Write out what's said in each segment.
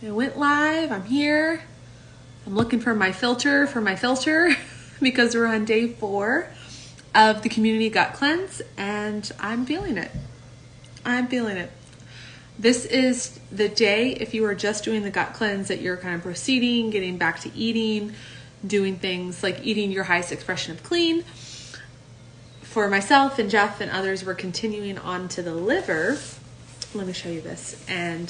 It went live. I'm here. I'm looking for my filter because we're on day 4 of the Community Gut Cleanse, and I'm feeling it. This is the day, if you are just doing the gut cleanse, that you're kind of proceeding, getting back to eating, doing things like eating your highest expression of clean. For myself and Jeff and others, we're continuing on to the liver. Let me show you this. And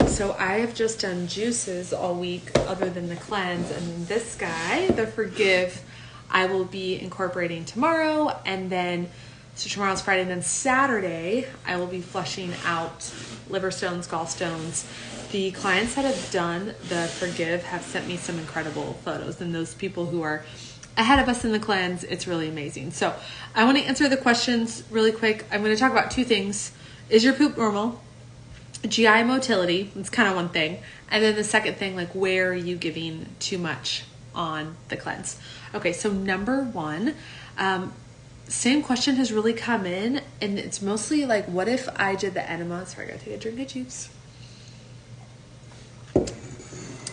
so I have just done juices all week other than the cleanse. And this guy, the Forgive, I will be incorporating tomorrow. And then, so tomorrow's Friday, and then Saturday, I will be flushing out liver stones, gallstones. The clients that have done the Forgive have sent me some incredible photos. And those people who are ahead of us in the cleanse, it's really amazing. So I want to answer the questions really quick. I'm going to talk about 2 things. Is your poop normal? GI motility, it's kind of one thing. And then the second thing, like, where are you giving too much on the cleanse? Okay, so number 1, same question has really come in, and it's mostly like, what if I did the enema? Sorry, I gotta take a drink of juice.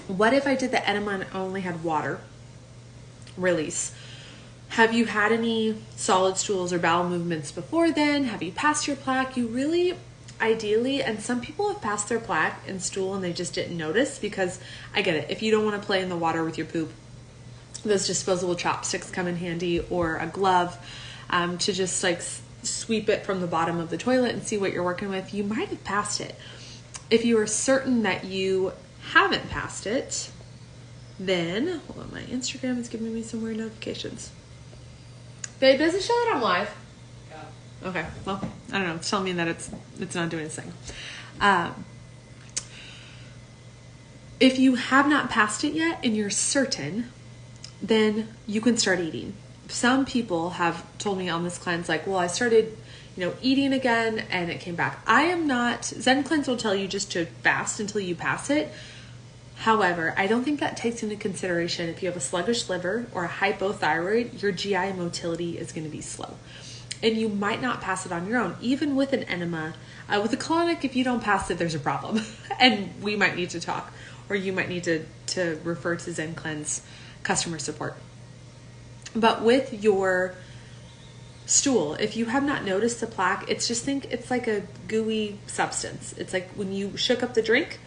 What if I did the enema and only had water release? Have you had any solid stools or bowel movements before then? Have you passed your plaque? You really, ideally, and some people have passed their plaque and stool and they just didn't notice, because I get it. If you don't want to play in the water with your poop, those disposable chopsticks come in handy, or a glove to just like sweep it from the bottom of the toilet and see what you're working with. You might have passed it. If you are certain that you haven't passed it, then, hold on, my Instagram is giving me some weird notifications. Babe, does it show that I'm live? Yeah. Okay, well, I don't know. It's telling me that it's not doing its thing. If you have not passed it yet and you're certain, then you can start eating. Some people have told me on this cleanse, like, well, I started, eating again and it came back. I am not, Zen Cleanse will tell you just to fast until you pass it. However, I don't think that takes into consideration if you have a sluggish liver or a hypothyroid, your GI motility is going to be slow. And you might not pass it on your own. Even with an enema, with a colonic, if you don't pass it, there's a problem. And we might need to talk, or you might need to refer to Zen Cleanse customer support. But with your stool, if you have not noticed the plaque, it's like a gooey substance. It's like when you shook up the drink,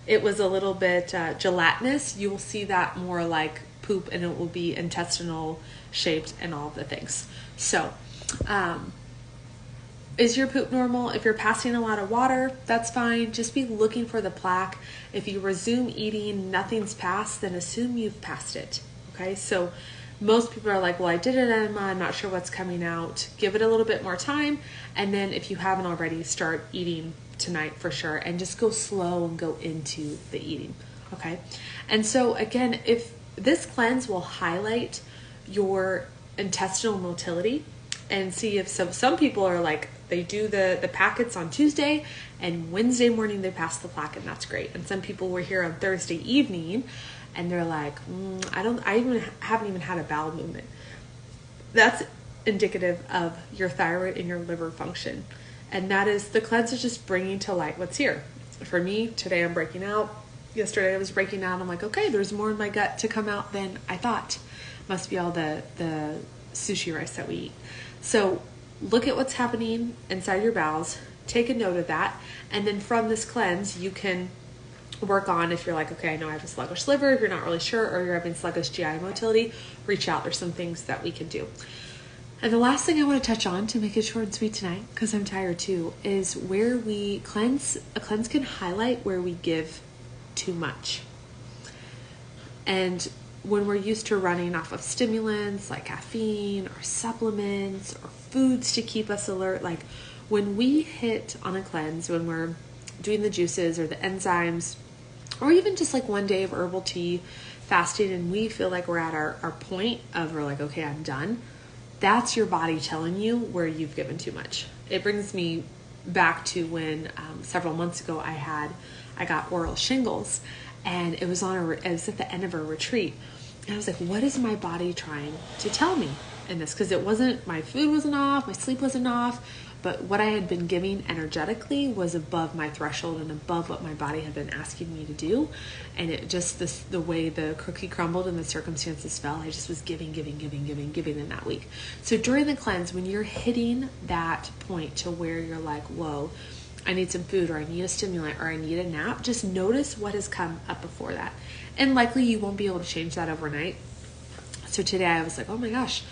it was a little bit gelatinous. You will see that more like poop, and it will be intestinal shaped and all of the things. So, is your poop normal? If you're passing a lot of water, that's fine. Just be looking for the plaque. If you resume eating, nothing's passed, then assume you've passed it. Okay, so most people are like, well, I did an enema, I'm not sure what's coming out. Give it a little bit more time, and then if you haven't already, start eating tonight for sure, and just go slow and go into the eating. Okay, and so again, if this cleanse will highlight your intestinal motility, and see if some people are like, they do the packets on Tuesday and Wednesday morning they pass the plaque, and that's great. And some people were here on Thursday evening and they're like, I haven't even had a bowel movement. That's indicative of your thyroid and your liver function. And that is, the cleanse is just bringing to light what's here. For me, today I'm breaking out. Yesterday I was breaking out. I'm like, okay, there's more in my gut to come out than I thought. Must be all the sushi rice that we eat. So look at what's happening inside your bowels. Take a note of that. And then from this cleanse, you can work on, if you're like, okay, I know I have a sluggish liver, if you're not really sure, or you're having sluggish GI motility, reach out. There's some things that we can do. And the last thing I want to touch on, to make it short and sweet tonight, because I'm tired too, is where we cleanse. A cleanse can highlight where we give too much. And when we're used to running off of stimulants like caffeine or supplements or foods to keep us alert, like when we hit on a cleanse, when we're doing the juices or the enzymes, or even just like one day of herbal tea fasting, and we feel like we're at our point of, we're like, okay, I'm done. That's your body telling you where you've given too much. It brings me back to when several months ago I got oral shingles, and it was at the end of a retreat, and I was like, what is my body trying to tell me? in this, because it wasn't, my food wasn't off, my sleep wasn't off, but what I had been giving energetically was above my threshold and above what my body had been asking me to do. And it just, the way the cookie crumbled and the circumstances fell, I just was giving in that week. So during the cleanse, when you're hitting that point to where you're like, whoa, I need some food, or I need a stimulant, or I need a nap, just notice what has come up before that. And likely you won't be able to change that overnight. So today I was like, oh my gosh,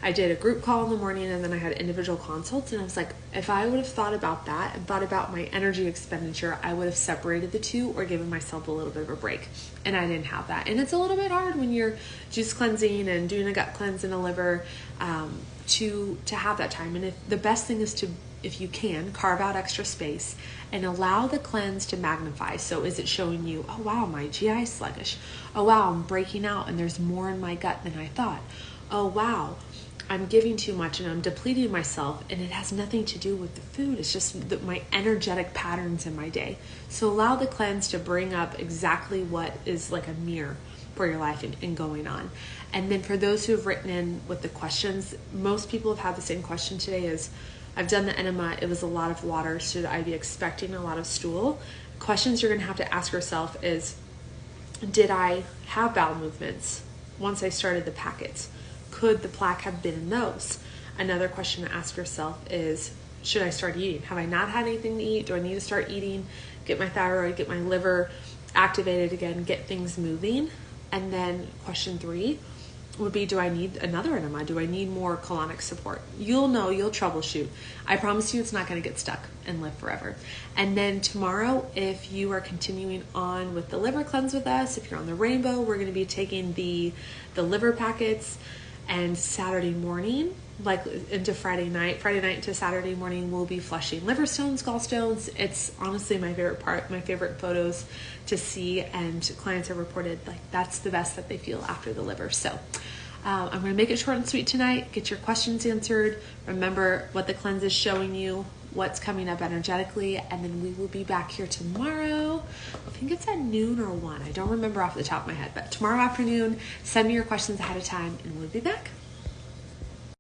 I did a group call in the morning and then I had individual consults, and I was like, if I would have thought about that and thought about my energy expenditure, I would have separated the two or given myself a little bit of a break. And I didn't have that. And it's a little bit hard when you're juice cleansing and doing a gut cleanse and a liver, to have that time. And the best thing is to, if you can, carve out extra space and allow the cleanse to magnify. So is it showing you, oh wow, my GI is sluggish. Oh wow, I'm breaking out and there's more in my gut than I thought. Oh wow, I'm giving too much and I'm depleting myself, and it has nothing to do with the food. It's just my energetic patterns in my day. So allow the cleanse to bring up exactly what is like a mirror for your life and going on. And then for those who have written in with the questions, most people have had the same question today is, I've done the enema, it was a lot of water, should I be expecting a lot of stool? Questions you're going to have to ask yourself is, did I have bowel movements once I started the packets? Could the plaque have been in those? Another question to ask yourself is, should I start eating? Have I not had anything to eat? Do I need to start eating? Get my thyroid, get my liver activated again, get things moving? And then question 3 would be, do I need another enema? Do I need more colonic support? You'll know, you'll troubleshoot. I promise you it's not going to get stuck and live forever. And then tomorrow, if you are continuing on with the liver cleanse with us, if you're on the rainbow, we're going to be taking the liver packets, and Saturday morning, like into Friday night to Saturday morning, we'll be flushing liver stones, gallstones. It's honestly my favorite part, my favorite photos to see, and clients have reported like that's the best that they feel after the liver. So I'm going to make it short and sweet tonight. Get your questions answered. Remember what the cleanse is showing you, what's coming up energetically, and then we will be back here tomorrow. I think it's at noon or 1. I don't remember off the top of my head, but tomorrow afternoon, send me your questions ahead of time and we'll be back.